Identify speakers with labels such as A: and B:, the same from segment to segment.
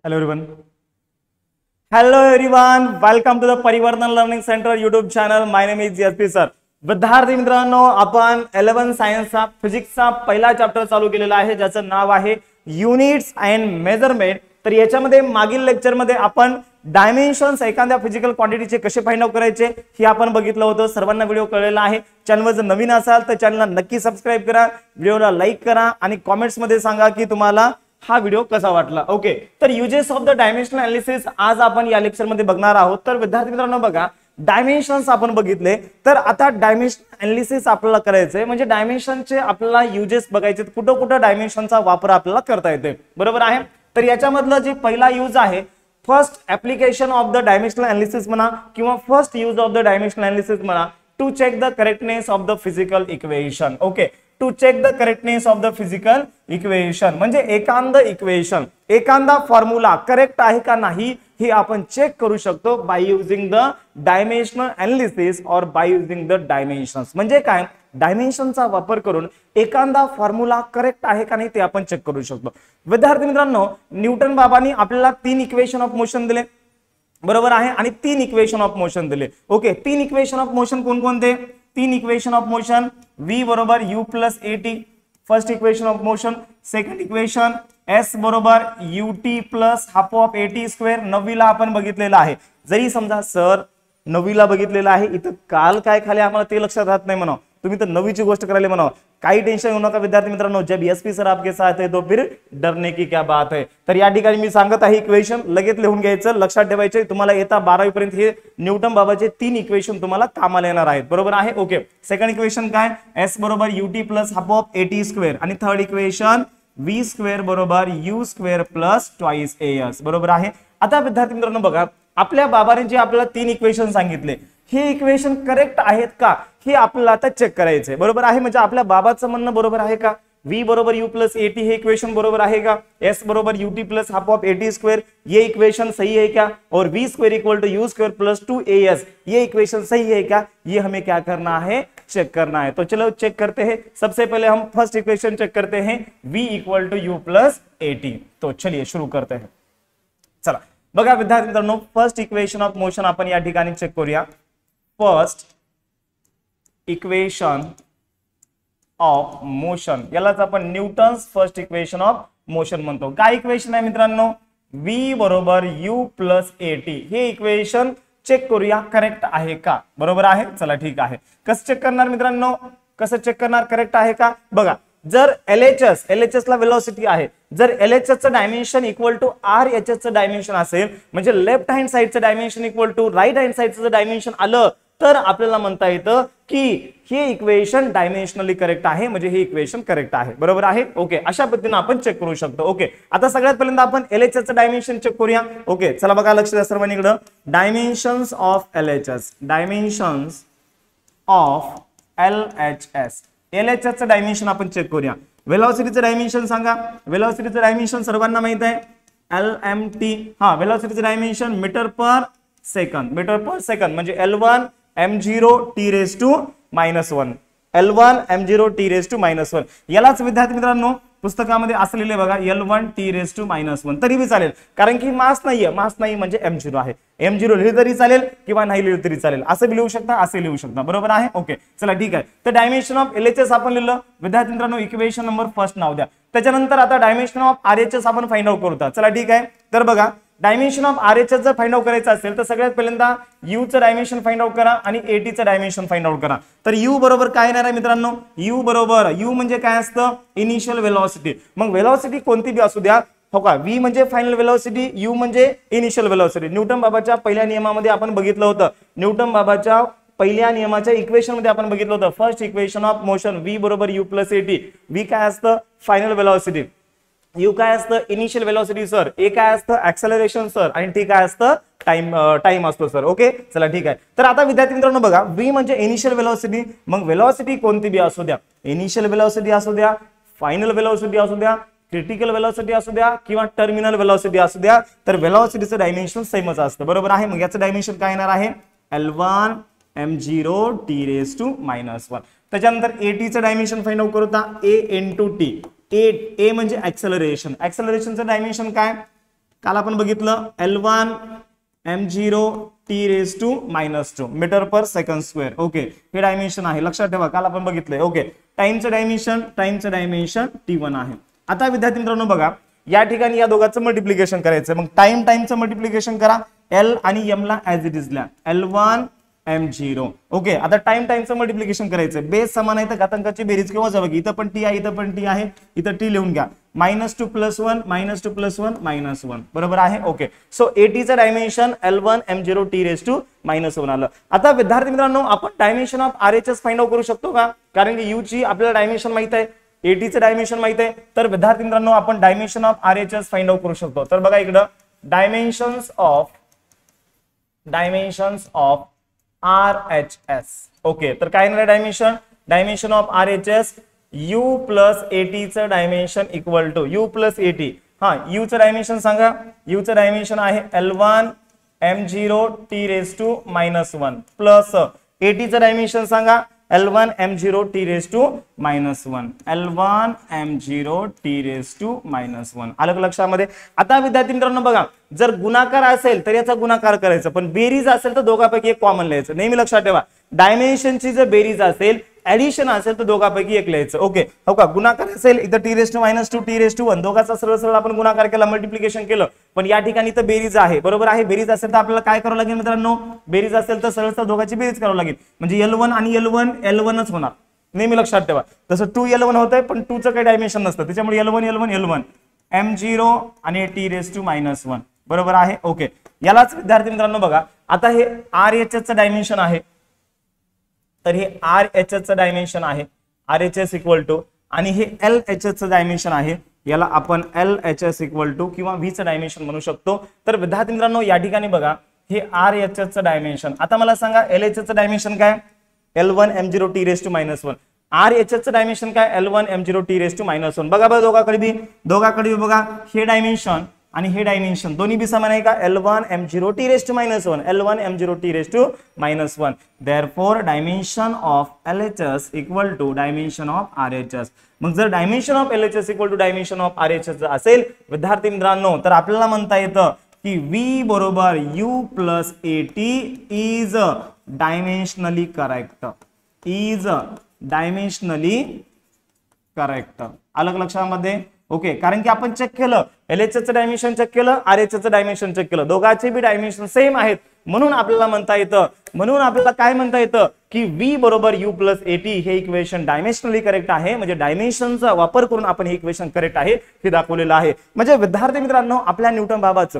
A: Hello everyone. Hello everyone. Welcome to the Parivartan Learning Center YouTube channel. My name is SP sir. विद्यार्थी मित्रांनो, आपण 11 सायन्सचा फिजिक्सचा पहिला chapter चालू केलेला आहे ज्याचं नाव आहे युनिट्स अँड मेजरमेंट. तर याच्यामध्ये मागील लेक्चर मध्ये आपण डायमेन्शन्स एखाद्या फिजिकल क्वांटिटीचे कसे फाइंड आउट करायचे हे आपण बघितलं होतं. सर्वांना व्हिडिओ कळलेला आहे. चॅनलवर जर नवीन असाल तर चॅनलला नक्की सबस्क्राइब करा, व्हिडिओला लाईक करा आणि कमेंट्स मध्ये सांगा की तुम्हाला हा व्हिडिओ कसा वाटला. ओके, तर uses of the dimensional analysis आज आपण या लेक्चर मध्ये बघणार आहोत. तर विद्यार्थी मित्रांनो बघा, डायमेन्शन्स आपण बघितले, तर आता डायमेन्शन अनालिसिस आपल्याला करायचंय, म्हणजे डायमेन्शनचे आपल्याला युजेस बघायचे, कुठं कुठं डायमेन्शनचा वापर आपल्याला करता येते. बरोबर आहे. तर याच्यामधलं जे पहिला यूज आहे, first application of the dimensional analysis म्हणा किंवा first use of the dimensional analysis म्हणा, to check the correctness of the physical equation. Okay, to check the correctness of the physical equation म्हणजे एखादा इक्वेशन, एखादा formula correct आहे का नाही हे आपण चेक करू शकतो bye using the dimensional analysis और बाय युजिंग द डायमेन्शन्स. म्हणजे काय, डायमेन्शनचा वापर करून एखादा फॉर्म्युला करेक्ट आहे का नाही ते आपण चेक करू शकतो. विद्यार्थी मित्रांनो, न्यूटन बाबांनी आपल्याला 3 इक्वेशन ऑफ मोशन दिले. बरोबर आहे. आणि 3 इक्वेशन ऑफ मोशन दिले. ओके, 3 इक्वेशन ऑफ मोशन कोणकोणते? 3 इक्वेशन ऑफ मोशन v बरोबर u plus at, first equation of motion. Second equation s बरोबर ut plus half of at square. नववीला आपण बघितलेला आहे. जरी समजा सर नववीला बघितलेला आहे, इथं काल काय खाली आम्हाला ते लक्षात राहत नाही म्हणा, तुम्ही तर नववीची गोष्ट करायला म्हणा, काही टेन्शन घेऊ नका विद्यार्थी मित्रांनो. जब एसपी सर आपके साथ है तो फिर डरने की क्या बात है. तर या ठिकाणी मी सांगत आहे इक्वेशन लगेच लिहून घ्यायचं, लक्षात ठेवायचे. तुम्हाला येता 12वी पर्यंत हे न्यूटन बाबाचे 3 इक्वेशन तुम्हाला कामाला येणार आहेत. बरोबर आहे. ओके, सेकंड इक्वेशन काय, s बरोबर ut plus half of at square. आणि थर्ड इक्वेशन v स्क्वेअर बरोबर u square plus twice as. बरोबर आहे. आता विद्यार्थी मित्रांनो बघा, आपल्या बाबाने जे आपल्याला 3 इक्वेशन सांगितले, हे इक्वेशन करेक्ट आहेत का हे आपल्याला आता चेक करायचंय. बरोबर आहे. म्हणजे आपल्या बाबाचं म्हणणं बरोबर आहे का, v बरोबर u प्लस at हे इक्वेशन बरोबर आहे का, s बरोबर ut plus half of at square ये इक्वेशन सही है क्या, और v square equal to u square plus 2as ये इक्वेशन सही है क्या, ये हमें क्या करना है, चेक करना है. तो चलो चेक करते हैं. सबसे पहले हम फर्स्ट इक्वेशन चेक करते हैं, v equal to u plus at. तो चलिए शुरू करते हैं. चला बघा विद्यार्थी मित्रांनो, फर्स्ट इक्वेशन ऑफ मोशन आपण या ठिकाणी चेक करूया. फर्स्ट इक्वेशन ऑफ मोशन, यालाच आपण Newton's first equation of motion म्हणतो. काय इक्वेशन आहे मित्रांनो, v बरोबर u प्लस at हे इक्वेशन चेक करूया करेक्ट आहे का. बरोबर आहे. चला ठीक आहे. कसं चेक करणार मित्रांनो, कसं चेक करणार करेक्ट आहे का. बघा, जर LHS ला वेलोसिटी आहे, जर LHS चं डायमेन्शन इक्वल टू RHS चं डायमेन्शन असेल, म्हणजे लेफ्ट हँड साइडचं dimension equal to right hand साइडचं डायमेन्शन आलं, तर आपल्याला म्हणता येतं की हे इक्वेशन डायमेन्शनली करेक्ट आहे, म्हणजे हे इक्वेशन करेक्ट आहे. बरोबर आहे. ओके, अशा पद्धतीने आपण चेक करू शकतो. ओके, आता सगळ्यात पहिल्यांदा आपण LHS चं डायमेन्शन चेक करूया. ओके, चला बघा, लक्ष द्या सर्वांनी इकडं. Dimensions of LHS, dimensions of LHS चं डायमेन्शन आपण चेक करूया. वेलोसिटीचं डायमेन्शन सांगा. वेलोसिटीचं डायमेन्शन सर्वांना माहित आहे, LMT. हा, वेलोसिटीचं dimension metre per second, metre per second म्हणजे L1 m0 t raised to -1, L1 m0 t raised to -1. यालाच विद्यार्थी मित्रांनो पुस्तकामध्ये असलेले बघा L1 t raised to -1 तरी बी चालेल, कारण की मास नाहीये, मास नाही म्हणजे m0 आहे. m0 लिहिलं तरी चालेल किंवा नाही लिहिलं तरी चालेल, असं बी लिहू शकता, असं लिहू शकता. बरोबर आहे. ओके, चला ठीक आहे. तर डायमेन्शन ऑफ LHS आपण लिहिलं. विद्यार्थी मित्रांनो इक्वेशन नंबर फर्स्ट नाव द्या. त्याच्यानंतर आता डायमेन्शन ऑफ RHS आपण फाइंड आउट करूया. चला ठीक आहे. तर बघा, डायमेन्शन ऑफ RHS जर फाइंड आउट करायचं असेल तर सगळ्यात पहिल्यांदा u चं डायमेन्शन फाइंड आउट करा आणि at चं डायमेन्शन फाइंड आउट करा. तर u बरोबर काय येणार आहे मित्रांनो, u बरोबर, u म्हणजे काय असतं, इनिशियल वेलोसिटी. मग वेलोसिटी कोणती बी असू द्या, हो का, v म्हणजे फायनल वेलोसिटी, u म्हणजे इनिशियल वेलोसिटी. न्यूटन बाबाच्या पहिल्या नियमामध्ये आपण बघितलं होतं, न्यूटन बाबाच्या पहिल्या नियमाच्या इक्वेशन मध्ये आपण बघितलं होतं, first equation of motion v बरोबर u प्लस at. v काय असतं, फायनल वेलोसिटी, u काय असतं, इनिशियल वेलोसिटी सर, a काय असतं, ऍक्सेलरेशन सर, आणि t काय असतं, टाइम असतो सर. ओके, चला ठीक आहे. तर आता विद्यार्थी मित्रांनो बघा, v म्हणजे इनिशियल वेलोसिटी. मग वेलोसिटी कोणती बी असू द्या, इनिशियल वेलोसिटी असू द्या, फायनल वेलोसिटी असू द्या, क्रिटिकल वेलोसिटी असू द्या किंवा टर्मिनल वेलोसिटी असू द्या, तर वेलोसिटीचं डायमेन्शन सेमच असतं. बरोबर आहे. मग याचं डायमेन्शन काय येणार आहे, L1 m0 t raised to -1. त्याच्यानंतर at चं डायमेन्शन फाइंड आउट करू, a into t. ए म्हणजे ऍक्सेलरेशन, ऍक्सेलरेशनचं डायमेन्शन काय, काल आपण बघितलं L1 m0 t⁻⁻², metre per second square. Okay, हे डायमेन्शन आहे, लक्षात ठेवा, काल आपण बघितलंय. ओके, टाइमचं डायमेन्शन t1 आहे. आता विद्यार्थी मित्रांनो बघा, या ठिकाणी या दोघांचं मल्टिप्लिकेशन करायचं. मग टाइमचं मल्टिप्लिकेशन करा. L आणि m ला ऍज इट इज लिहा, L1 m0. ओके, आता टाइमचं मल्टिप्लिकेशन करायचं. बेस समान आहे तर घातांकाची बेरीज किंवा वजाबाकी. इथं पण t आहे, इथं पण t आहे, इथं t लिहून घ्या. -2 + 1 -2 + 1 -1, बरोबर आहे. Okay, so ATचं dimension L1 m0 t⁻⁻1 आलं. आता विद्यार्थी मित्रांनो, आपण dimension of RHS find out करू शकतो का? कारण की U ची आपल्याला डायमेन्शन माहित आहे, ATचं डायमेन्शन माहित आहे. तर विद्यार्थी मित्रांनो, आपण dimension of RHS find out करू शकतो. तर बघा इकडं, डायमेन्शन्स ऑफ RHS. ओके, तर काय येणार dimension of RHS U + AT चं dimension equal to U + AT. हा, U चं डायमेन्शन सांगा. U चं डायमेन्शन आहे L1 m0 t⁻⁻1 plus AT चं डायमेन्शन सांगा L1 m0 t⁻⁻1. L1 m0 t⁻⁻1. आलं लक्षामध्ये. आता विद्यार्थी मित्रांनो बघा, जर गुणाकार असेल तर याचा गुणाकार करायचा, पण बेरीज असेल तर दोघांपैकी एक कॉमन लिहायचं. नेहमी लक्षात ठेवा, डायमेन्शनची जर बेरीज असेल, ऍडिशन असेल तर दोघांपैकी एक लिहायचं. ओके, हो का, गुणाकार असेल इथं t⁻⁻2 t⁻1, दोघांचा सरळ आपण गुणाकार केला, मल्टिप्लिकेशन केलं. पण या ठिकाणी तर बेरीज आहे, बरोबर आहे. बेरीज असेल तर आपल्याला काय करावं लागेल मित्रांनो? बेरीज असेल तर सरळ दोघांची बेरीज करावं लागेल. म्हणजे L1 आणि L1च होणार. नेहमी लक्षात ठेवा, तसं 2L1 होतंय, पण 2चं काही डायमेन्शन नसतं, त्याच्यामुळे L1 m0 आणि t⁻⁻1, बरोबर आहे. ओके, यालाच विद्यार्थी मित्रांनो बघा, आता हे RHS डायमेन्शन आहे, तर हे RHS डायमेन्शन आहे, RHS इक्वल टू, आणि हे LHS डायमेन्शन आहे, याला आपण LHS इक्वल टू किंवा V चं डायमेन्शन म्हणू शकतो. तर विद्यार्थी मित्रांनो, या ठिकाणी बघा, हे RHS डायमेन्शन. आता मला सांगा LHS डायमेन्शन काय? L1 m0 t⁻⁻1. RHS dimension काय? L1 m0 t⁻⁻1. बघा बघा, दोघांकडे बघा, हे डायमेन्शन आणि हे डायमेन्शन दोन्ही बी समान आहे का? L1 m0 t⁻⁻1, L1 m0 t⁻⁻1. Therefore dimension of LHS equal to dimension of RHS. मग जर dimension of LHS equal to dimension of RHS असेल विद्यार्थी मित्रांनो, तर आपल्याला म्हणता येतं की V बरोबर U + AT इज डायमेन्शनली करेक्ट. अलग लक्षामध्ये. ओके, कारण की आपण चेक केलं, LHS चं डायमेन्शन चेक केलं, RHS चं डायमेन्शन चेक केलं, दोघांचे बी डायमेन्शन सेम आहेत. म्हणून आपल्याला काय म्हणता येतं की V बरोबर U + AT हे इक्वेशन डायमेन्शनली करेक्ट आहे. म्हणजे डायमेन्शनचा वापर करून आपण हे इक्वेशन करेक्ट आहे हे दाखवलेलं आहे. म्हणजे विद्यार्थी मित्रांनो, आपल्या न्यूटन बाबाचं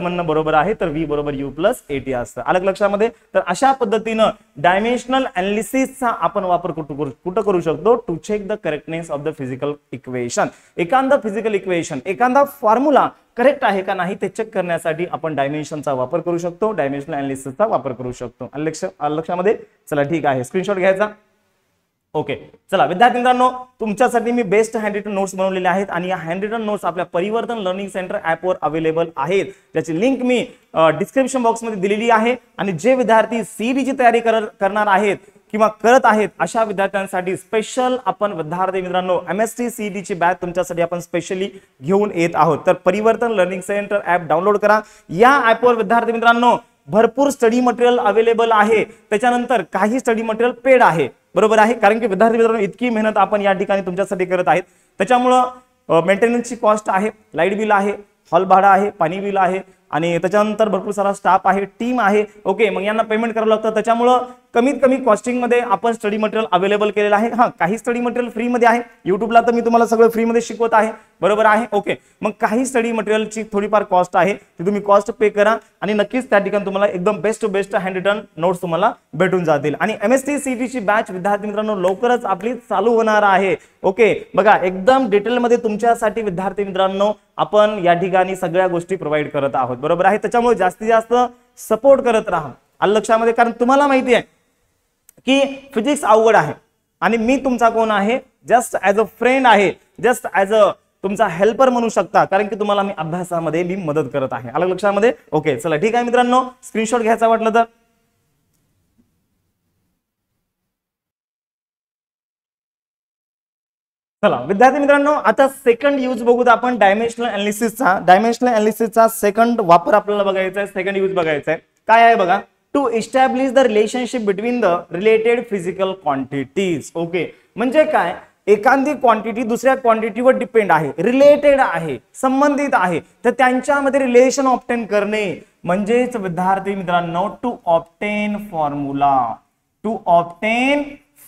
A: म्हणणं बरोबर आहे, तर V बरोबर U + AT असतं. अलग लक्षामध्ये. तर अशा पद्धतीनं डायमेन्शनल अनालिसिसचा आपण वापर कुठं करू शकतो? To check the correctness of the physical equation. एखादा फिजिकल इक्वेशन, एखादा फॉर्म्युला करेक्ट आहे का नाही ते चेक करण्यासाठी आपण डायमेन्शनचा वापर करू शकतो, डायमेन्शनल अनालिसिसचा वापर करू शकतो. लक्षामध्ये. चला ठीक आहे, स्क्रीनशॉट घ्यायचा. ओके, चला विद्यार्थी मित्रांनो, तुमच्यासाठी मी बेस्ट हँड रिटन नोट्स बनवलेले आहेत आणि या हँड रिटन नोट्स आपल्या परिवर्तन लर्निंग सेंटर ॲपवर अवेलेबल आहेत. त्याची लिंक मी डिस्क्रिप्शन बॉक्समध्ये दिलेली आहे. आणि जे विद्यार्थी सीईटीची तयारी करणार आहेत किंवा करत आहेत अशा विद्यार्थ्यांसाठी स्पेशल आपण विद्यार्थी मित्रांनो MST CET ची बॅच तुमच्यासाठी आपण स्पेशली घेऊन येत आहोत. तर परिवर्तन लर्निंग सेंटर ॲप डाउनलोड करा. या ॲपवर विद्यार्थी मित्रांनो भरपूर स्टडी मटेरियल अवेलेबल आहे. त्याच्यानंतर काही स्टडी मटेरियल पेड आहे, बरोबर आहे. कारण की विद्यार्थी मित्रांनो इतकी मेहनत आपण या ठिकाणी तुमच्यासाठी करत आहेत. त्याच्यामुळं मेंटेनन्सची कॉस्ट आहे, लाईट बिल आहे, हॉल भाडा आहे, पाणी बिल आहे, आणि त्याच्यानंतर भरपूर सारा स्टाफ आहे, टीम आहे. ओके, मग यांना पेमेंट करावं लागतं. त्याच्यामुळं कमीत कमी कॉस्टिंग मध्ये आपण स्टडी मटेरियल अवेलेबल केलेलं आहे. हा, काही स्टडी मटेरियल फ्री मध्ये आहे. युट्यूबला तर मी तुम्हाला सगळं फ्री मध्ये शिकवत आहे, बरोबर आहे. ओके, मग काही स्टडी मटेरियलची थोडीफार कॉस्ट आहे, ती तुम्ही कॉस्ट पे करा आणि नक्कीच त्या ठिकाणी तुम्हाला एकदम बेस्ट हँड रिटन नोट्स तुम्हाला भेटून जातील. आणि MST CET ची बॅच विद्यार्थी मित्रांनो लवकरच आपली चालू होणार आहे. ओके, बघा एकदम डिटेल मध्ये तुमच्यासाठी विद्यार्थी मित्रांनो आपण या ठिकाणी सगळ्या गोष्टी प्रोव्हाइड करत आहोत, बरोबर आहे. त्याच्यामुळे जास्तीत जास्त सपोर्ट करत राहा. आलं लक्षामध्ये. कारण तुम्हाला माहिती आहे की फिजिक्स अवघड आहे आणि मी तुमचा कोण आहे? जस्ट ॲज अ फ्रेंड आहे, जस्ट ॲज अ तुमचा हेल्पर म्हणू शकता. कारण की तुम्हाला मी अभ्यासामध्ये मी मदत करत आहे. आलं लक्षामध्ये. ओके, चला ठीक आहे मित्रांनो, स्क्रीनशॉट घ्यायचा वाटलं तर. चला विद्यार्थी मित्रांनो, आता सेकंड यूज बघूत आपण डायमेन्शनल अनालिसिसचा. डायमेन्शनल अनालिसिसचा सेकंड वापर आपल्याला बघायचा आहे, सेकंड यूज बघायचा आहे. काय आहे बघा, to establish the relationship between the related physical quantities. Okay, म्हणजे काय, एखादी क्वांटिटी दुसऱ्या क्वांटिटीवर डिपेंड आहे, रिलेटेड आहे, संबंधित आहे, तर त्यांच्यामध्ये रिलेशन ऑब्टेन करणे म्हणजेच विद्यार्थी मित्रांनो to obtain formula. To obtain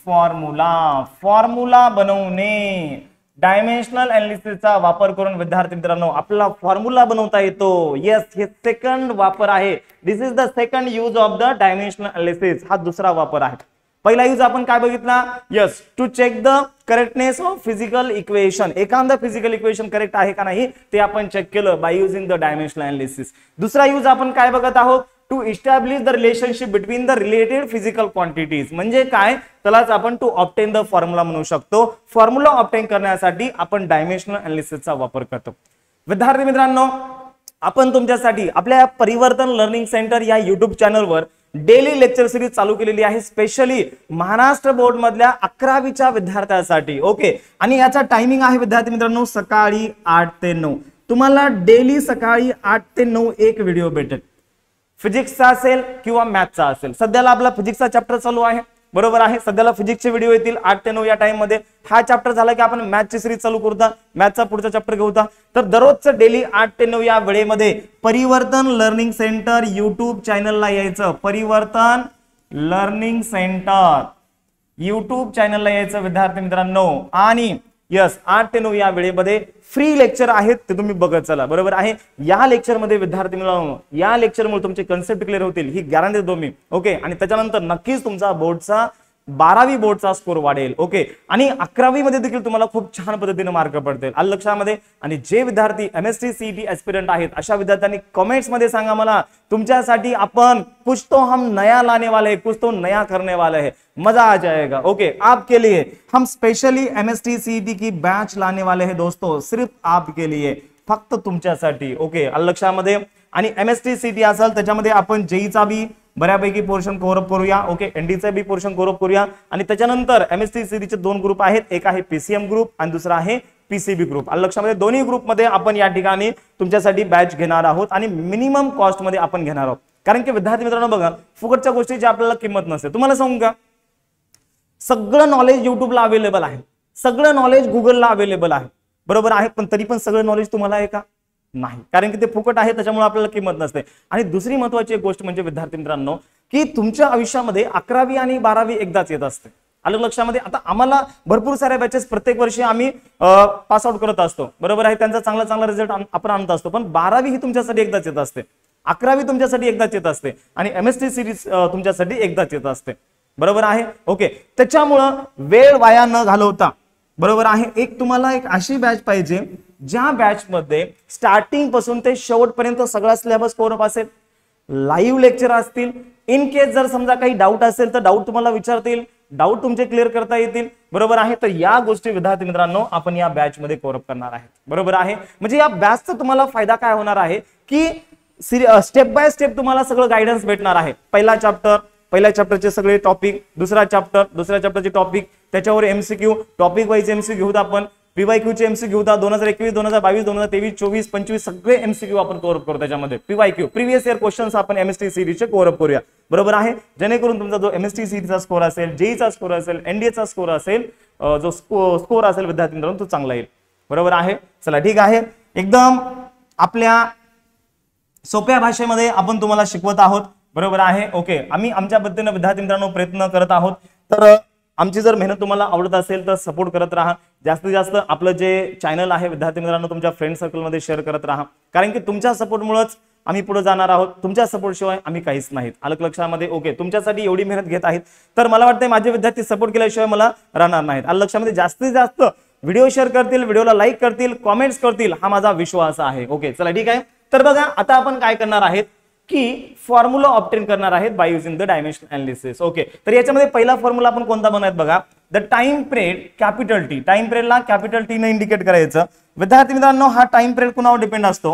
A: formula, formula बनवणे. डायमेन्शनल अनालिसिसचा वापर करून विद्यार्थी मित्रांनो आपल्याला फॉर्म्युला बनवता येतो. येस, हे सेकंड वापर आहे. This is the second use of the dimensional analysis. हा दुसरा वापर आहे. पहिला यूज आपण काय बघितला, yes, to check the correctness of physical equation. एखादा फिजिकल इक्वेशन करेक्ट आहे का नाही ते आपण चेक केलं by using the dimensional analysis. दुसरा यूज आपण काय बघत आहोत, to establish the relationship between the related physical quantities. म्हणजे काय, त्यालाच आपण टू ऑब्टेन द फॉर्म्युला म्हणू शकतो. फॉर्म्युला ऑब्टेन करण्यासाठी आपण डायमेन्शनल अनालिसिसचा वापर करतो. विद्यार्थी मित्रांनो, आपण तुमच्यासाठी आपल्या परिवर्तन लर्निंग सेंटर या युट्यूब चॅनलवर डेली लेक्चर सिरीज चालू केलेली आहे, स्पेशली महाराष्ट्र बोर्ड मधल्या 11वीच्या विद्यार्थ्यांसाठी. ओके, आणि याचा टायमिंग आहे विद्यार्थी मित्रांनो सकाळी 8 ते 9. तुम्हाला डेली सकाळी 8 ते 9 एक व्हिडिओ भेटेल. फिजिक्सचा असेल किंवा मॅथचा असेल. सध्याला आपला फिजिक्सचा चॅप्टर चालू आहे, बरोबर आहे. सध्याला फिजिक्सचे व्हिडिओ येतील 8 ते 9 या टाइम मध्ये. हा चॅप्टर झाला की आपण मॅथची सिरीज चालू करूता, मॅथचा पुढचा चॅप्टर घेऊता. तर दररोजचं डेली 8 ते 9 या वेळेमध्ये परिवर्तन लर्निंग सेंटर युट्यूब चॅनलला यायचं. परिवर्तन लर्निंग सेंटर युट्यूब चॅनलला यायचं विद्यार्थी मित्रांनो. आणि यस, 8 ते 9 या वेळेमध्ये फ्री लेक्चर आहेत, ते तुम्ही बघत चला, बरोबर आहे. या लेक्चर मध्ये विद्यार्थी मित्रांनो, या लेक्चरमुळे तुमचे कन्सेप्ट क्लिअर होतील, ही गॅरंटी देतो मी. ओके, आणि त्याच्यानंतर नक्कीच तुमचा बोर्डचा 12वी बोर्डचा स्कोर वाढेल. ओके, आणि 11वी मध्ये देखील तुम्हाला खूप छान पद्धतीने मार्क पडतील. आलं लक्षामध्ये. आणि जे विद्यार्थी MST CET एस्पिरंट आहेत अशा विद्यार्थ्यांनी कमेंट्स मध्ये सांगा मला, तुमच्यासाठी आपण कुछ तो हम नया लाने वाले हैं, कुछ तो नया करने वाले हैं, मजा आ जाएगा. ओके, आपके लिए हम स्पेशली MST CET की बैच लाने वाले हैं दोस्तों, सिर्फ आपके लिए, फक्त तुमच्यासाठी. ओके, आलं लक्षामध्ये. आणि MST CET असेल त्याच्यामध्ये आपण जेईचा बी बऱ्यापैकी पोर्शन कव्हर अप करूया. ओके, एनडीचा बी पोर्शन कव्हर अप करूया. आणि त्याच्यानंतर MST CET चे 2 ग्रुप आहेत, एक आहे PCM ग्रुप आणि दुसरा आहे PCB ग्रुप. आलं लक्षामध्ये. दोन्ही ग्रुप मध्ये आपण या ठिकाणी तुमच्यासाठी बॅच घेणार आहोत आणि मिनिमम कॉस्ट मध्ये आपण घेणार आहोत. कारण की विद्यार्थी मित्रांनो बघा, फुकटच्या गोष्टीची आपल्याला किंमत नसते. तुम्हाला सांगू का, सगळं नॉलेज युट्यूबला अवेलेबल आहे, सगळं नॉलेज गुगलला अवेलेबल आहे, बरोबर आहे. पण तरी पण सगळं नॉलेज तुम्हाला आहे का, नाही, कारण की ते फुकट आहे, त्याच्यामुळे आपल्याला किंमत नसते. आणि दुसरी महत्त्वाची एक गोष्ट म्हणजे विद्यार्थी मित्रांनो, की तुमच्या आयुष्यामध्ये 11वी आणि 12वी एकदाच येत असते. आलं लक्षामध्ये. आता आम्हाला भरपूर साऱ्या बॅचेस प्रत्येक वर्षी आम्ही पास आउट करत असतो, बरोबर आहे. त्यांचा चांगला रिझल्ट आपण आणत असतो. पण 12वी ही तुमच्यासाठी एकदाच येत असते, 11वी तुमच्यासाठी एकदाच येत असते आणि MST सिरीज तुमच्यासाठी एकदाच येत असते, बरोबर आहे. ओके, त्याच्यामुळं वेळ वाया न घालवता, बरोबर आहे, एक तुम्हाला एक अशी बॅच पाहिजे ज्या बॅच मध्ये स्टार्टिंग पासून ते शेवटपर्यंत सगळा सिलेबस कव्हर अप असेल, लाईव्ह लेक्चर असतील. इन केस जर समजा काही डाऊट असेल तर डाऊट तुम्हाला विचारता येईल, डाऊट तुमचे क्लिअर करता येतील, बरोबर आहे. तर या गोष्टी विद्यार्थी मित्रांनो आपण या बॅच मध्ये कव्हर अप करणार आहे, बरोबर आहे. म्हणजे या बॅचचा तुम्हाला फायदा काय होणार आहे की स्टेप बाय स्टेप तुम्हाला सगळं गायडन्स भेटणार आहे. पहिल्या चॅप्टरचे सगळे टॉपिक, दुसऱ्या चॅप्टरचे टॉपिक, त्याच्यावर MCQ, टॉपिक वाईज MCQ घेऊत आपण, PYQ चे MCQ घेऊता. 2021, 2022, 2023, 24, 25 सगळे MCQ आपण कव्हर अप करू. त्याच्यामध्ये PYQ प्रिव्हियस इयर क्वेश्चन्स आपण MST सीरीजचे कव्हर अप करूया, बरोबर आहे. जेणेकरून तुमचा जो MST सीरीजचा स्कोर असेल, जेईचा स्कोर असेल, NDAचा स्कोर असेल, जो स्कोर असेल विद्यार्थी मित्रांनो तो चांगला येईल, बरोबर आहे. चला ठीक आहे, एकदम आपल्या सोप्या भाषेमध्ये आपण तुम्हाला शिकवत आहोत, बरोबर आहे. ओके, आम्ही आमच्या पद्धतीने विद्यार्थी मित्रांनो प्रयत्न करत आहोत. तर आमची जर मेहनत तुम्हाला आवडत असेल तर सपोर्ट करत राहा. जास्तीत जास्त आपलं जे चॅनल आहे विद्यार्थी मित्रांनो तुमच्या फ्रेंड सर्कलमध्ये शेअर करत राहा. कारण की तुमच्या सपोर्टमुळेच आम्ही पुढे जाणार आहोत. तुमच्या सपोर्ट शिवाय आम्ही काहीच नाहीत. आलं लक्षामध्ये. ओके, तुमच्यासाठी एवढी मेहनत घेत आहेत तर मला वाटतं माझे विद्यार्थी सपोर्ट केल्याशिवाय मला राहणार नाहीत. आलं लक्षामध्ये. जास्तीत जास्त व्हिडिओ शेअर करतील, व्हिडिओला लाईक करतील, कॉमेंट्स करतील, हा माझा विश्वास आहे. ओके, चला ठीक आहे. तर बघा आता आपण काय करणार आहेत की फॉर्म्युला ऑब्टेन करणार आहेत by using the dimensional analysis. Okay, तर याच्यामध्ये पहिला फॉर्म्युला आपण कोणता बनवत बघा, the time period capital T. Time पिरियडला कॅपिटल टी ने इंडिकेट करायचं. विद्यार्थी मित्रांनो हा टाइम पिरियड कुणावर डिपेंड असतो,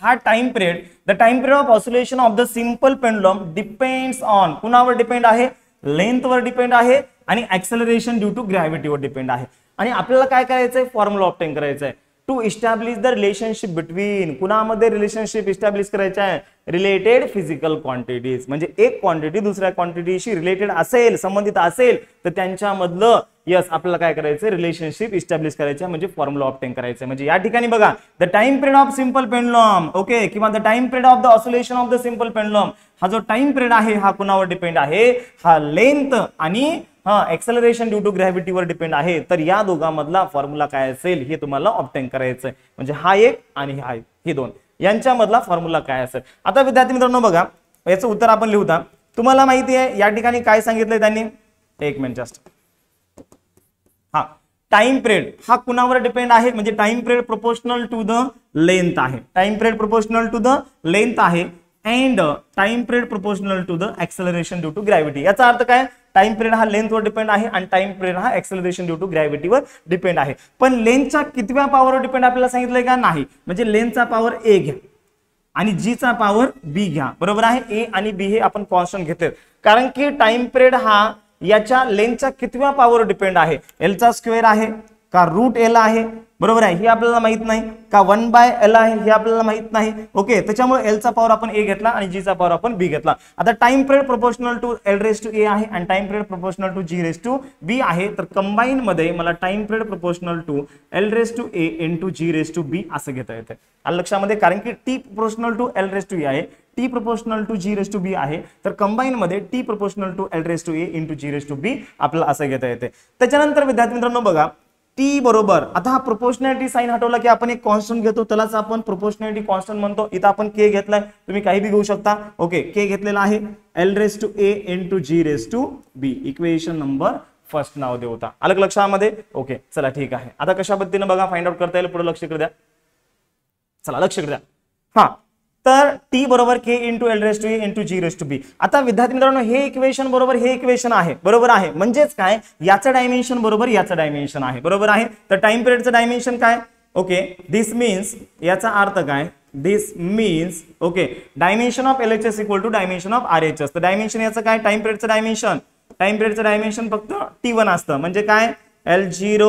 A: हा time period, the time period of oscillation of the simple pendulum depends on, कुणावर डिपेंड आहे, लेंथवर डिपेंड आहे आणि ऍक्सेलरेशन ड्यू टू ग्रॅव्हिटीवर डिपेंड आहे. आणि आपल्याला काय करायचंय, फॉर्म्युला ऑब्टेन करायचा आहे to establish the relationship between, कुणामध्ये रिलेशनशिप इस्टॅब्लिश करायचं आहे, रिलेटेड फिजिकल क्वांटिटीज, म्हणजे एक क्वांटिटी दुसऱ्या क्वांटिटीशी रिलेटेड असेल, संबंधित असेल तर त्यांच्यामधलं यस आपल्याला काय करायचं, रिलेशनशिप इस्टॅब्लिश करायचं, म्हणजे फॉर्म्युला ऑब्टेन करायचं. म्हणजे या ठिकाणी बघा the time period of simple pendulum, okay, किंवा the time period of the oscillation of the simple pendulum, हा जो टाइम पिरियड आहे हा कुणावर डिपेंड आहे, हा लेंथ आणि एक्सेलरेशन ड्यू टू ग्रॅव्हिटी वर डिपेंड आहे. तर या दोघांमधला फॉर्म्युला काय असेल हे तुम्हाला ऑब्टेन करायचं आहे. म्हणजे हा एक आणि हा एक, हे दोन यांच्यामधला फॉर्म्युला काय असेल. आता विद्यार्थी मित्रांनो बघा याचं उत्तर आपण लिहूया. तुम्हाला माहिती आहे या ठिकाणी काय सांगितलंय त्यांनी, एक मिनिट जस्ट, हा टाइम पिरियड हा कुणावर डिपेंड आहे, म्हणजे time period proportional to the length आहे, time period proportional to the length आहे and time period proportional to the acceleration due to gravity. याचा अर्थ काय, टाइम पिरियड हा लेंथवर डिपेंड आहे आणि टाइम पिरियड हा एक्सेलरेशन ड्यू टू ग्रॅव्हिटीवर डिपेंड आहे. पण लेंथच्या कितव्या पॉवरवर डिपेंड आपल्याला सांगितलंय का, नाही. म्हणजे लेंथचा पॉवर ए घ्या आणि जी चा पॉवर बी घ्या, बरोबर आहे. ए आणि बी हे आपण कॉन्स्टंट घेतले, कारण की टाइम पिरियड हा याच्या लेंथच्या कितव्या पॉवर डिपेंड आहे, एल चा स्क्वेअर आहे का रूट एल आहे, बरोबर आहे, हे आपल्याला माहित नाही, का 1/L आहे हे आपल्याला माहित नाही. ओके, त्याच्यामुळे एल चा पॉवर आपण ए घेतला आणि जी चा पॉवर आपण बी घेतला. आता time period proportional to L raise to A आहे आणि time period proportional to G raise to B आहे. तर कंबाईन मध्ये मला time period proportional to L raise to A into G raise to B असं घेता येते. लक्षामध्ये, कारण की T proportional to L raise to A आहे, T proportional to G raise to B आहे, तर कंबाईन मध्ये T proportional to L raise to A into G raise to B आपल्याला असं घेता येते. त्याच्यानंतर विद्यार्थी मित्रांनो बघा टी बरोबर, आता हा प्रोपोर्शनॅलिटी साइन हटवला की आपण एक कॉन्स्टंट घेतो, त्यालाच आपण प्रोपोर्शनॅलिटी कॉन्स्टंट म्हणतो. इथं आपण के घेतलाय, तुम्ही काही बी घेऊ शकता. ओके, के घेतलेला आहे L raise to A into G raise to B, equation number first नाव देऊ होता. अलग लक्षामध्ये. ओके चला ठीक आहे. आता कशा पद्धतीने बघा फाइंड आउट करता येईल, पुढे लक्ष द्या. चला लक्ष द्या. हा तर टी बरोबर K into L raise to A into G raise to B. आता विद्यार्थी मित्रांनो हे इक्वेशन बरोबर हे इक्वेशन आहे, बरोबर आहे, म्हणजेच काय याचं डायमेन्शन बरोबर याचं डायमेन्शन आहे, बरोबर आहे. तर टाइम पिरियडचं डायमेन्शन काय, ओके, दिस मीन्स, याचा अर्थ काय, this means, okay, dimension of LHS equal to dimension of RHS. तर डायमेन्शन याचं काय, टाइम पिरियडचं डायमेन्शन, टाइम पिरियडचं डायमेन्शन फक्त T1 असतं, म्हणजे काय L0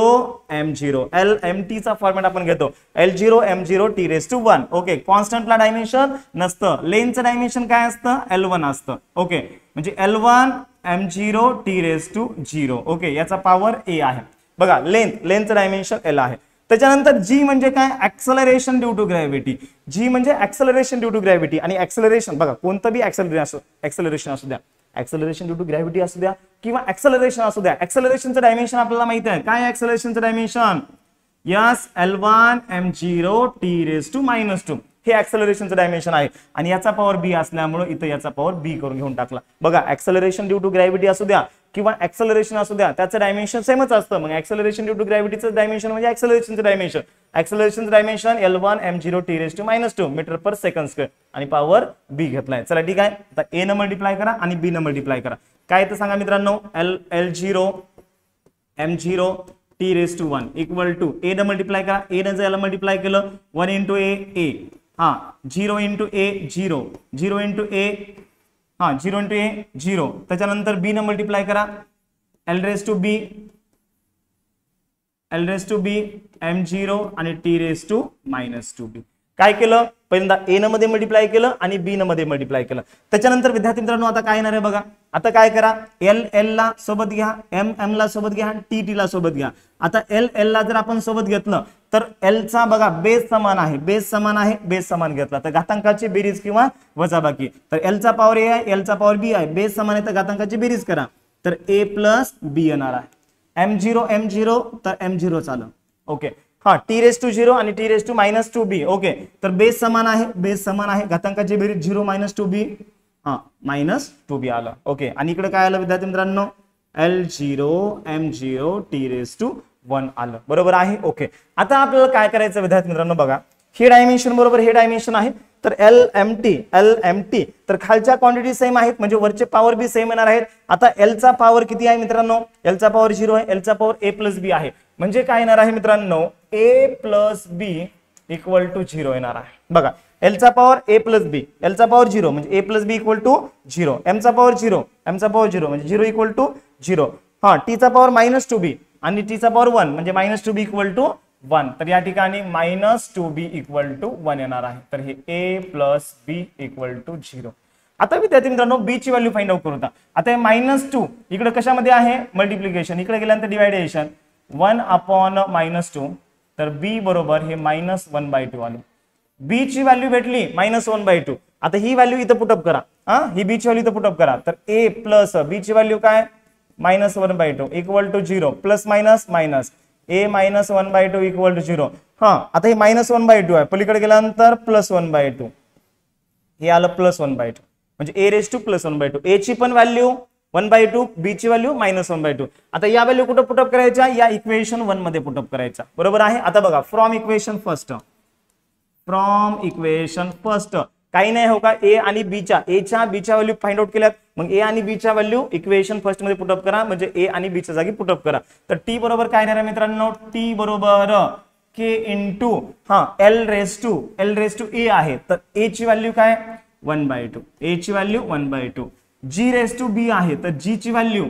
A: M0, LMT चा फॉर्मॅट आपण घेतो, L0 M0 T raise to 1. Okay, कॉन्स्टंटला डायमेन्शन नसतं, लेंथचं डायमेन्शन काय असतं, L1 असतं. ओके, म्हणजे L1 M0 T raise to 0. Okay, याचा पॉवर A आहे. बघा लेंथचं डायमेन्शन L आहे. त्याच्यानंतर जी म्हणजे काय, ऍक्सेलरेशन ड्यू टू ग्रॅव्हिटी. जी म्हणजे ऍक्सेलरेशन ड्यू टू ग्रॅव्हिटी, आणि ऍक्सेलरेशन बघा कोणतं बी ऍक्सेलरेशन असू द्या, ऍक्सेलरेशन ड्यू टू ग्रॅव्हिटी असू द्या किंवा ऍक्सेलरेशन असू द्या, ऍक्सेलरेशनचं डायमेन्शन आपल्याला माहिती आहे काय, ऍक्सेलरेशनचं dimension yes L1 M0 T raise to -2, हे ऍक्सेलरेशनचं डायमेन्शन आहे. आणि याचा पॉवर बी असल्यामुळे इथं याचा पॉवर बी करून घेऊन टाकला. बघा ऍक्सेलरेशन ड्यू टू ग्रॅव्हिटी असू द्या किंवा ऍक्सेलरेशन असू द्या, त्याचं डायमेन्शन सेमच असतं. मग ऍक्सेलरेशन ड्यू टू ग्रॅव्हिटीचं डायमेन्शन म्हणजे ऍक्सेलरेशनचं डायमेन्शन, ऍक्सेलरेशनचं dimension L1 M0 T raise to -2 metre per second square आणि पॉवर बी घेतलाय. चला ठीक आहे. आता ए न मल्टिप्लाय करा आणि बी न मल्टिप्लाय करा. काय तर सांगा मित्रांनो, L0 M0 T raise to 1 equal to A न मल्टिप्लाय करा, ए न याला मल्टिप्लाय केलं 1 इंटू ए, हा 0 इंटू ए 0, 0 इंटू ए, हा 0 इंटू ए 0. त्याच्यानंतर बी न मल्टिप्लाय करा, L raise to B M0 आणि टी रेस टू -2b. काय केलं, पहिल्यांदा ए न मध्ये मल्टिप्लाय केलं आणि बी न मध्ये मल्टिप्लाय केलं. त्याच्यानंतर विद्यार्थी मित्रांनो आता काय येणार आहे बघा, आता काय करा, L ला सोबत घ्या, M ला सोबत घ्या, T ला सोबत घ्या. आता L ला जर आपण सोबत घेतलं तर L चा बघा बेस समान आहे, बेस समान घेतला तर घातांकाची बेरीज किंवा वजाबाकी. तर L चा पॉवर A आहे, L चा पॉवर B आहे, बेस समान आहे तर घातांकाची बेरीज करा, तर A प्लस B येणार आहे. M0 तर M0 चालू. ओके, हा टी रेस टू 0 आणि T raise to -2b. Okay, तर बेस समान आहे, घातांकाची बेरीज 0 -2b, हा -2b आलं. ओके, आणि इकडे काय आलं विद्यार्थी मित्रांनो, L0 M0 T raise to 1 आलं, बरोबर आहे. ओके, आता आपल्याला काय करायचं विद्यार्थी मित्रांनो बघा, हे डायमेन्शन बरोबर हे डायमेन्शन आहे, तर LMT तर खालच्या क्वांटिटी सेम आहेत म्हणजे वरचे पॉवर बी सेम येणार आहेत. आता L चा पॉवर किती आहे मित्रांनो, L चा पॉवर 0 आहे, L चा पॉवर A प्लस बी आहे, म्हणजे काय येणार आहे मित्रांनो, A plus B equal to 0 येणार आहे. बघा L चा power A plus B, L चा पॉवर 0 म्हणजे A plus B equal to 0, M चा पॉवर 0 म्हणजे 0 इक्वल टू 0. हा टीचा पॉवर -2b आणि टीचा पॉवर 1 म्हणजे -2b इक्वल टू 1. तर या ठिकाणी -2b इक्वल टू 1 येणार आहे. तर हे a plus b equal to 0. आता विद्यार्थी मित्रांनो b ची व्हॅल्यू फाइंड आउट करू. आता हे -2 इकडे कशामध्ये आहे मल्टिप्लिकेशन, इकडे गेल्यानंतर डिवायडेशन 1 अपॉन -2. तर b बरोबर हे -1/2 आलं. b ची व्हॅल्यू भेटली -1/2. आता ही व्हॅल्यू इथं पुटअप करा. ही b ची व्हॅल्यू इथं पुटअप करा. तर a प्लस b ची व्हॅल्यू काय -1/2 इक्वल टू 0 प्लस minus minus a -1/2 equal to 0. आता हे -1/2 आहे, पलीकडे गेल्यानंतर +1/2 हे आलं +1/2 म्हणजे a रेज टू +1/2. a ची पण व्हॅल्यू 1/2, b ची व्हॅल्यू -1/2. आता या व्हॅल्यू कुठे पुटअप करायच्या, या इक्वेशन 1 मध्ये पुटअप करायच्या. बरोबर आहे. आता बघा फ्रॉम इक्वेशन फर्स्ट काही नाही हो का, a आणि b च्या व्हॅल्यू फाइंड आउट केल्यात. मग a आणि b च्या व्हॅल्यू इक्वेशन फर्स्ट मध्ये पुटअप करा, म्हणजे a आणि b च्या जागी पुटअप करा. तर t बरोबर काय येणार आहे मित्रांनो, t बरोबर k into l raise to a आहे. तर a ची व्हॅल्यू काय 1/2, a ची value 1/2. g raise to b आहे, तर g ची व्हॅल्यू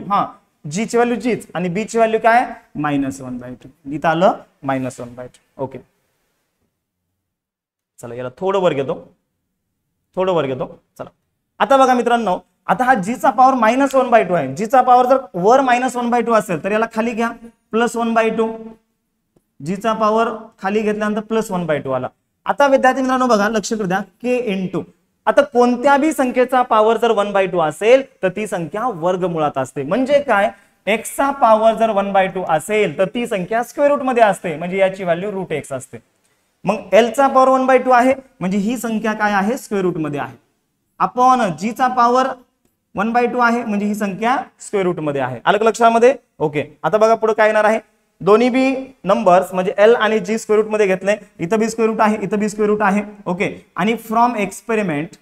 A: जीच आणि b ची व्हॅल्यू काय -1/2. इथं आलं -1/2. ओके चला याला थोडं वर घेतो. चला आता बघा मित्रांनो, आता हा g चा पॉवर -1/2 आहे. g चा पॉवर जर वर -1/2 असेल तर याला खाली घ्या +1/2. g चा पॉवर खाली घेतल्यानंतर +1/2 आला. आता विद्यार्थी मित्रांनो बघा लक्ष करू द्या, k इंटू आता कोणत्या बी संख्येचा पॉवर जर 1/2 असेल तर ती संख्या वर्गमुळात असते. म्हणजे काय, x चा पॉवर जर 1/2 असेल तर ती संख्या स्क्वेअर रूट मध्ये असते, म्हणजे याची व्हॅल्यू √x असते. मग l चा पॉवर 1/2 आहे म्हणजे ही संख्या काय आहे स्क्वेअर रूट मध्ये आहे. अपॉन g चा पॉवर 1/2 आहे म्हणजे ही संख्या स्क्वेअर रूट मध्ये आहे. आलं लक्षामध्ये. ओके आता बघा पुढे काय येणार आहे, दोन्ही बी नंबर्स म्हणजे l आणि g स्क्वेअर रूट मध्ये घेतले. इथं बी स्क्वेअर रूट आहे, इथं बी स्क्वेअर रूट आहे. ओके आणि फ्रॉम एक्सपेरिमेंट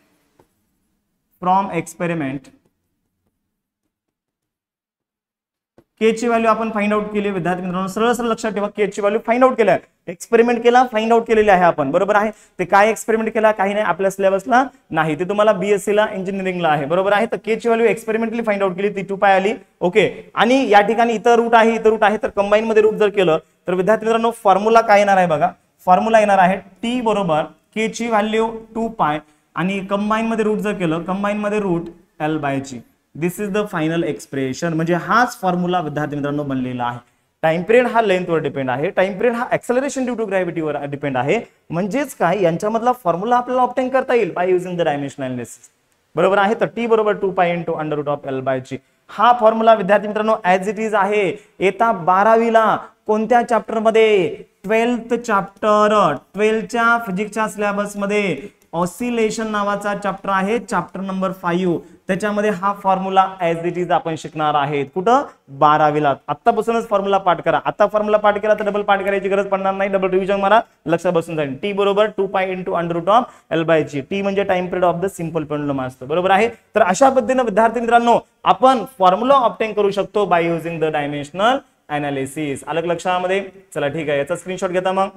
A: k ची व्हॅल्यू आपण फाइंड आउट केली. विद्यार्थी मित्रांनो सरळ लक्षात ठेवा, k ची व्हॅल्यू फाइंड आउट केल्या, एक्सपेरिमेंट केला, फाइंड आउट केलेली आहे आपण. बरोबर आहे. ते काय एक्सपेरिमेंट केला काही नाही, आपल्या सिलेबसला नाही, ते तुम्हाला बीएससी ला इंजिनिअरिंगला आहे. बरोबर आहे. तर k ची व्हॅल्यू एक्सपेरिमेंटली फाइंड आउट केली, ती 2π आली. ओके आणि या ठिकाणी इथं रूट आहे तर कंबाईन मध्ये रूट जर केलं तर विद्यार्थी मित्रांनो फॉर्म्युला काय येणार आहे बघा, फॉर्म्युला येणार आहे t बरोबर k ची व्हॅल्यू 2π आणि कंबाईन मध्ये रूट जर केलं, कंबाईन मध्ये root l/g. This is the final expression. म्हणजे हाच फॉर्म्युला विद्यार्थी मित्रांनो बनलेला आहे. टाइम पिरियड हा लेंथ वर डिपेंड आहे, टाइम पिरियड हा एक्सेलरेशन ड्यू टू ग्रॅव्हिटीवर डिपेंड आहे. म्हणजेच काय, यांच्यामधला फॉर्म्युला आपल्याला ऑब्टेन करता येईल by using the dimensional analysis. बरोबर आहे. तर t बरोबर 2π इंटू √l/g. हा फॉर्म्युला विद्यार्थी मित्रांनो ऍज इट इज आहे. येता 12वीला कोणत्या चॅप्टर मध्ये, 12th चॅप्टर, 12च्या फिजिक्सच्या सिलेबस मध्ये ऑसिलेशन नावाचा चॅप्टर आहे, चॅप्टर नंबर 5. त्याच्यामध्ये हा फॉर्म्युला ऍज इट इज आपण शिकणार आहेत. कुठं 12वीला. आतापासूनच फॉर्म्युला पाठ करा. आता फॉर्म्युला पाठ केला तर डबल पाठ करायची गरज पडणार नाही, डबल रिव्हिजन मारा, लक्षात बसून जाईल. t बरोबर 2π इंटू √l/g. टी म्हणजे time period of the simple pendulum असतं. बरोबर आहे. तर अशा पद्धतीने विद्यार्थी मित्रांनो आपण फॉर्म्युला ऑब्टेन करू शकतो bye using the dimensional analysis. आलं लक्षामध्ये. चला ठीक आहे, याचा स्क्रीनशॉट घेता मग.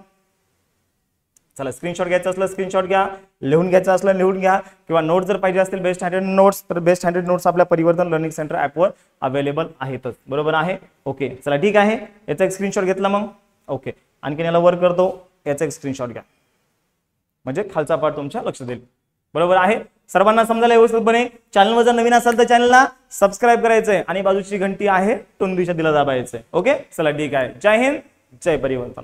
A: चला स्क्रीनशॉट घ्यायचा असलं स्क्रीनशॉट घ्या, लिहून घ्यायचं असलं लिहून घ्या, किंवा नोट्स जर पाहिजे असतील बेस्ट हँडेड नोट्स तर बेस्ट हँडेड नोट्स आपल्या परिवर्तन लर्निंग सेंटर ॲपवर अवेलेबल आहेतच. बरोबर आहे. ओके चला ठीक आहे, याचा एक स्क्रीनशॉट घेतला मग. ओके आणखीन याला वर करतो, याचा एक स्क्रीनशॉट घ्या म्हणजे खालचा पार्ट तुमच्या लक्ष देईल. बरोबर आहे. सर्वांना समजायला व्यवस्थितपणे. चॅनलवर जर नवीन असाल तर चॅनलला सबस्क्राईब करायचंय आणि बाजूची घंटी आहे टोन दिशा दिला दाबायचंय. ओके चला ठीक आहे. जय हिंद, जय परिवर्तन.